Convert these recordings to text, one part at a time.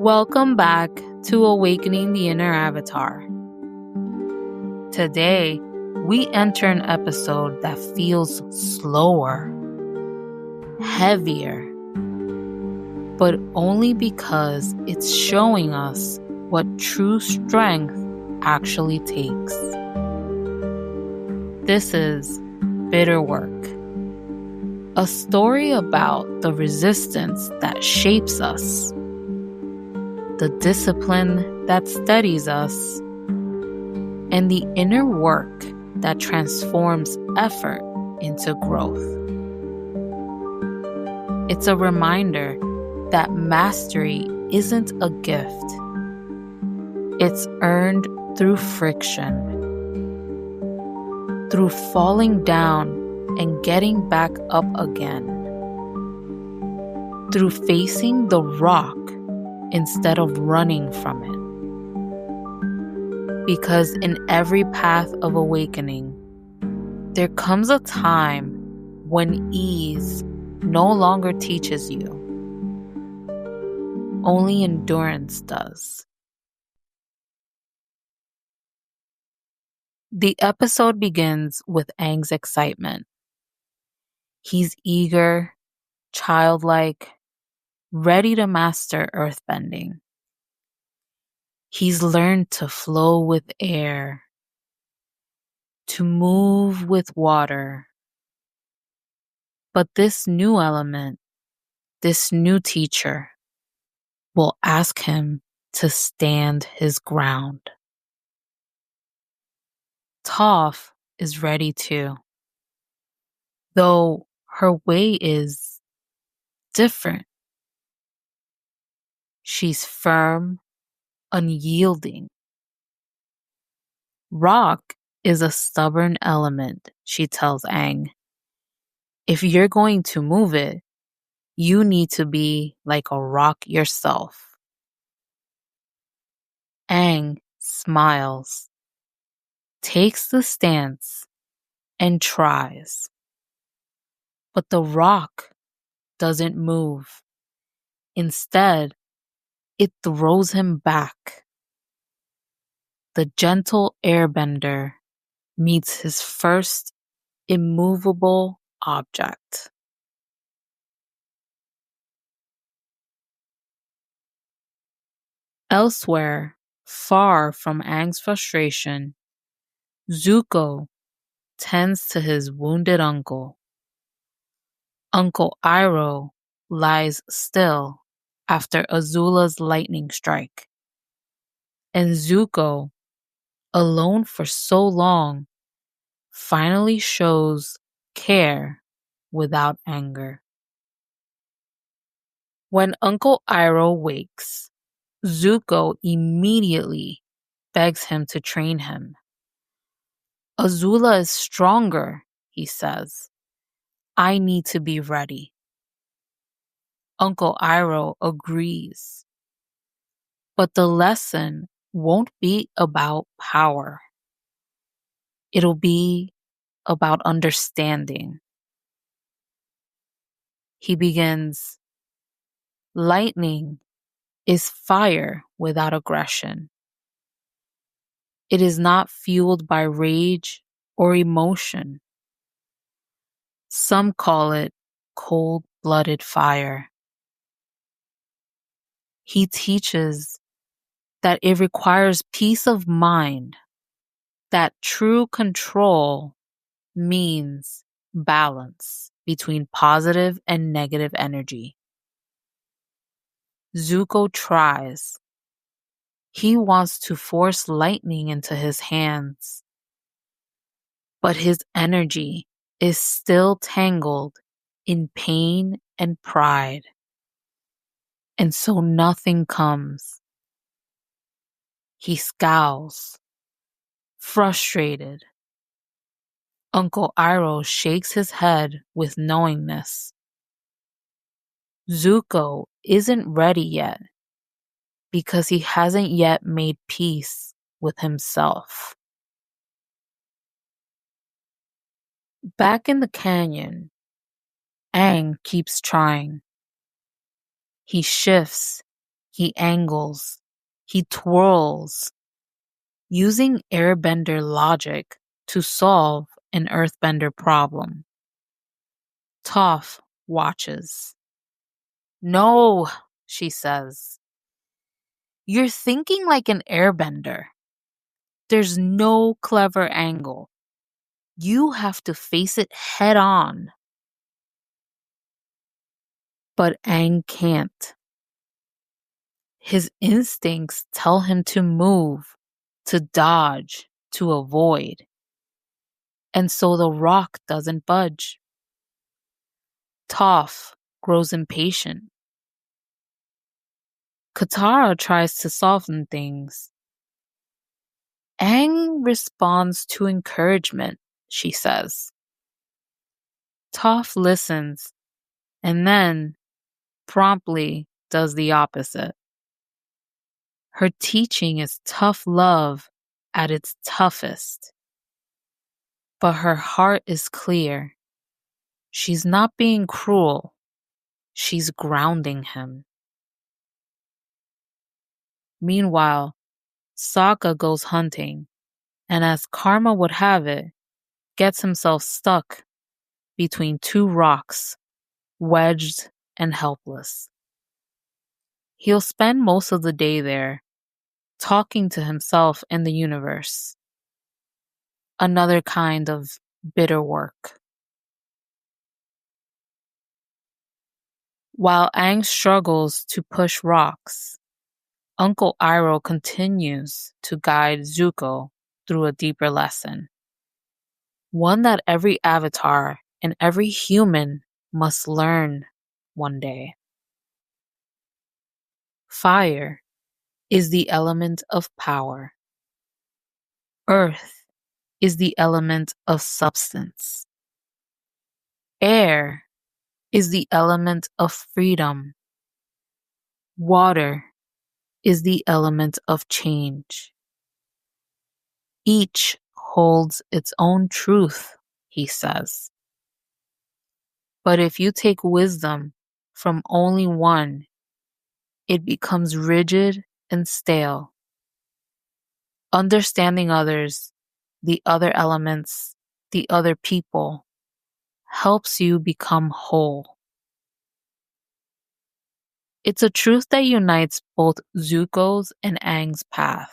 Welcome back to Awakening the Inner Avatar. Today, we enter an episode that feels slower, heavier, but only because it's showing us what true strength actually takes. This is Bitter Work, a story about the resistance that shapes us, the discipline that steadies us, and the inner work that transforms effort into growth. It's a reminder that mastery isn't a gift. It's earned through friction, through falling down and getting back up again, through facing the rock instead of running from it. Because in every path of awakening, there comes a time when ease no longer teaches you. Only endurance does. The episode begins with Aang's excitement. He's eager, childlike, ready to master earthbending. He's learned to flow with air, to move with water. But this new element, this new teacher, will ask him to stand his ground. Toph is ready too, though her way is different. She's firm, unyielding. Rock is a stubborn element, she tells Aang. If you're going to move it, you need to be like a rock yourself. Aang smiles, takes the stance, and tries. But the rock doesn't move. Instead, it throws him back. The gentle airbender meets his first immovable object. Elsewhere, far from Aang's frustration, Zuko tends to his wounded uncle. Uncle Iroh lies still after Azula's lightning strike. And Zuko, alone for so long, finally shows care without anger. When Uncle Iroh wakes, Zuko immediately begs him to train him. Azula is stronger, he says. I need to be ready. Uncle Iroh agrees. But the lesson won't be about power. It'll be about understanding. He begins, lightning is fire without aggression. It is not fueled by rage or emotion. Some call it cold-blooded fire. He teaches that it requires peace of mind, that true control means balance between positive and negative energy. Zuko tries. He wants to force lightning into his hands, but his energy is still tangled in pain and pride, and so nothing comes. He scowls, frustrated. Uncle Iroh shakes his head with knowingness. Zuko isn't ready yet because he hasn't yet made peace with himself. Back in the canyon, Aang keeps trying. He shifts He angles. He twirls, using airbender logic to solve an earthbender problem. Toph watches. No, she says. You're thinking like an airbender. There's no clever angle. You have to face it head on. But Aang can't. His instincts tell him to move, to dodge, to avoid. And so the rock doesn't budge. Toph grows impatient. Katara tries to soften things. Aang responds to encouragement, she says. Toph listens and then promptly does the opposite. Her teaching is tough love at its toughest. But her heart is clear. She's not being cruel. She's grounding him. Meanwhile, Sokka goes hunting, and as karma would have it, gets himself stuck between two rocks, wedged and helpless. He'll spend most of the day there, talking to himself and the universe. Another kind of bitter work. While Aang struggles to push rocks, Uncle Iroh continues to guide Zuko through a deeper lesson. One that every avatar and every human must learn one day. Fire is the element of power. Earth is the element of substance. Air is the element of freedom. Water is the element of change. Each holds its own truth, he says. But if you take wisdom from only one, it becomes rigid and stale. Understanding others, the other elements, the other people, helps you become whole. It's a truth that unites both Zuko's and Aang's path.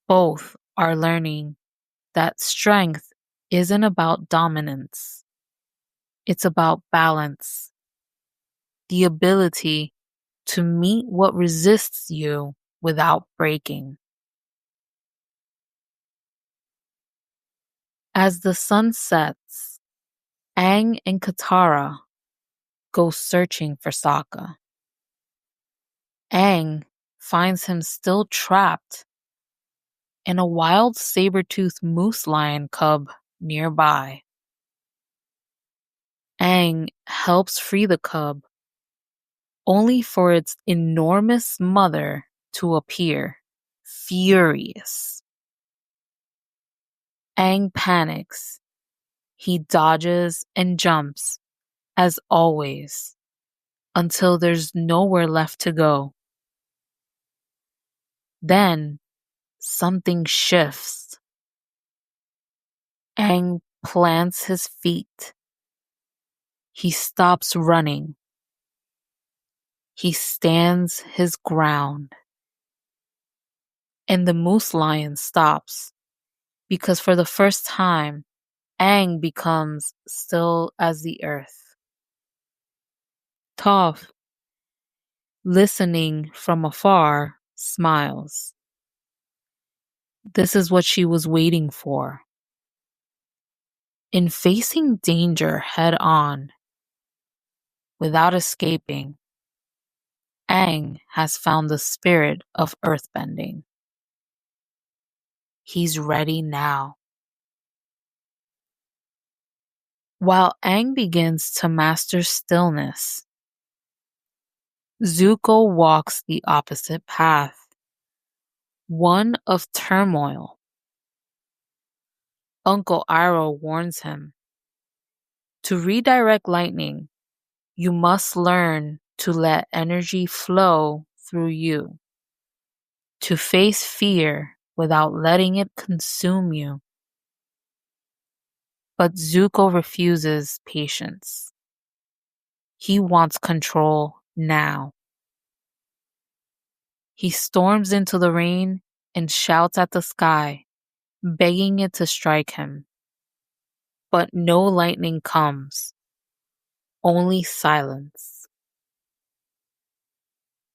Both are learning that strength isn't about dominance. It's about balance, the ability to meet what resists you without breaking. As the sun sets, Aang and Katara go searching for Sokka. Aang finds him still trapped in a wild saber-toothed moose lion cub nearby. Aang helps free the cub, only for its enormous mother to appear, furious. Aang panics. He dodges and jumps, as always, until there's nowhere left to go. Then, something shifts. Aang plants his feet. He stops running. He stands his ground. And the moose lion stops, because for the first time, Aang becomes still as the earth. Toph, listening from afar, smiles. This is what she was waiting for. In facing danger head on, without escaping, Aang has found the spirit of earthbending. He's ready now. While Aang begins to master stillness, Zuko walks the opposite path, one of turmoil. Uncle Iroh warns him, to redirect lightning, you must learn to let energy flow through you, to face fear without letting it consume you. But Zuko refuses patience. He wants control now. He storms into the rain and shouts at the sky, begging it to strike him. But no lightning comes, only silence.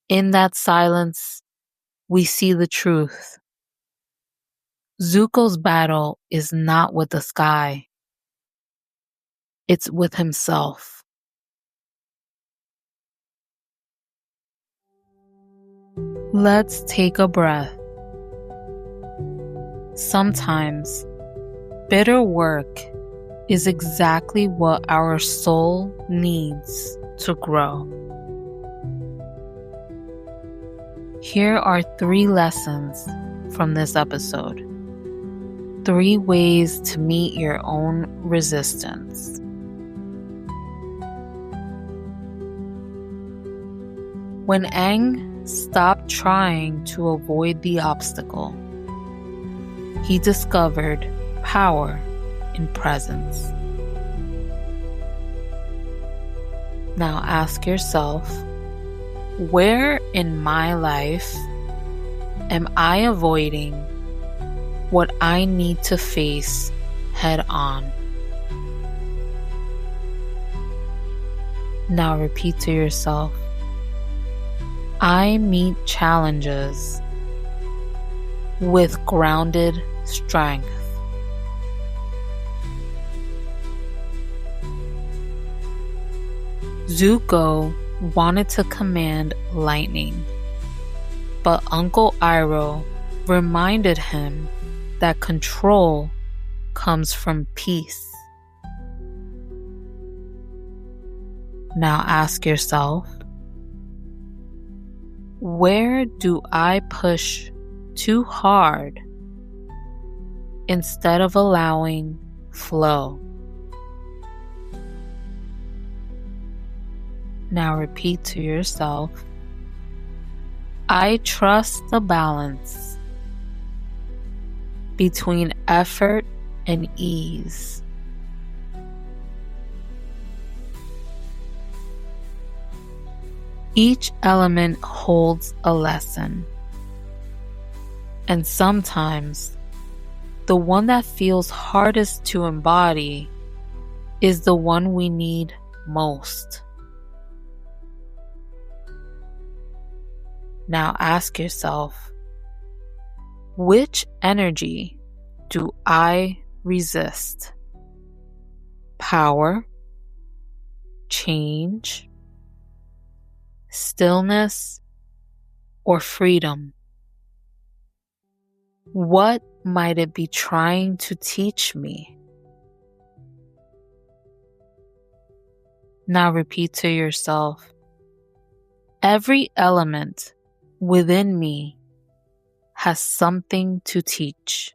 In that silence, we see the truth. Zuko's battle is not with the sky, it's with himself. Let's take a breath. Sometimes, bitter work is exactly what our soul needs to grow. Here are 3 lessons from this episode. 3 ways to meet your own resistance. When Aang stopped trying to avoid the obstacle, he discovered power in presence. Now ask yourself, where in my life am I avoiding what I need to face head on? Now repeat to yourself, I meet challenges with grounded strength. Zuko wanted to command lightning, but Uncle Iroh reminded him that control comes from peace. Now ask yourself, where do I push too hard instead of allowing flow? Now repeat to yourself, I trust the balance between effort and ease. Each element holds a lesson, and sometimes the one that feels hardest to embody is the one we need most. Now ask yourself, which energy do I resist? Power, change, stillness, or freedom? What might it be trying to teach me? Now repeat to yourself, every element within me has something to teach.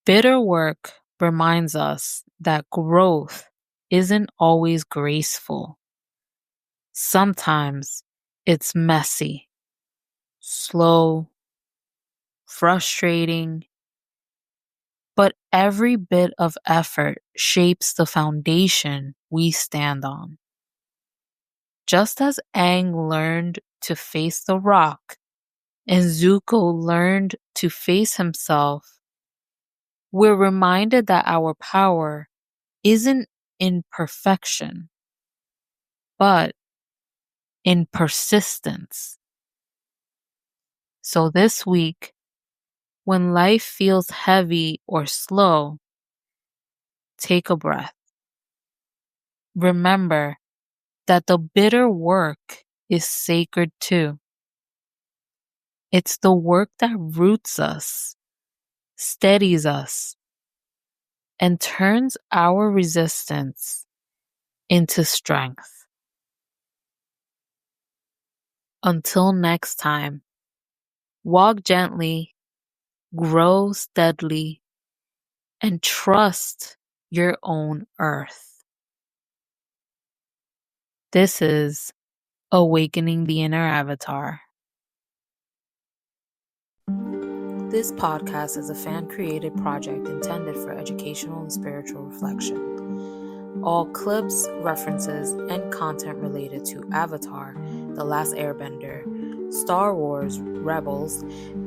Bitter work reminds us that growth isn't always graceful. Sometimes it's messy, slow, frustrating, but every bit of effort shapes the foundation we stand on. Just as Aang learned to face the rock and Zuko learned to face himself, we're reminded that our power isn't in perfection, but in persistence. So this week, when life feels heavy or slow, take a breath. Remember that the bitter work is sacred too. It's the work that roots us, steadies us, and turns our resistance into strength. Until next time, walk gently, grow steadily, and trust your own earth. This is Awakening the Inner Avatar. This podcast is a fan-created project intended for educational and spiritual reflection. All clips, references, and content related to Avatar, The Last Airbender, Star Wars, Rebels,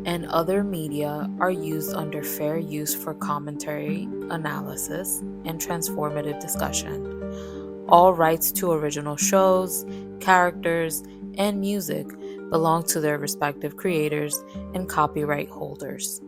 and other media are used under fair use for commentary, analysis, and transformative discussion. All rights to original shows, characters, and music belong to their respective creators and copyright holders.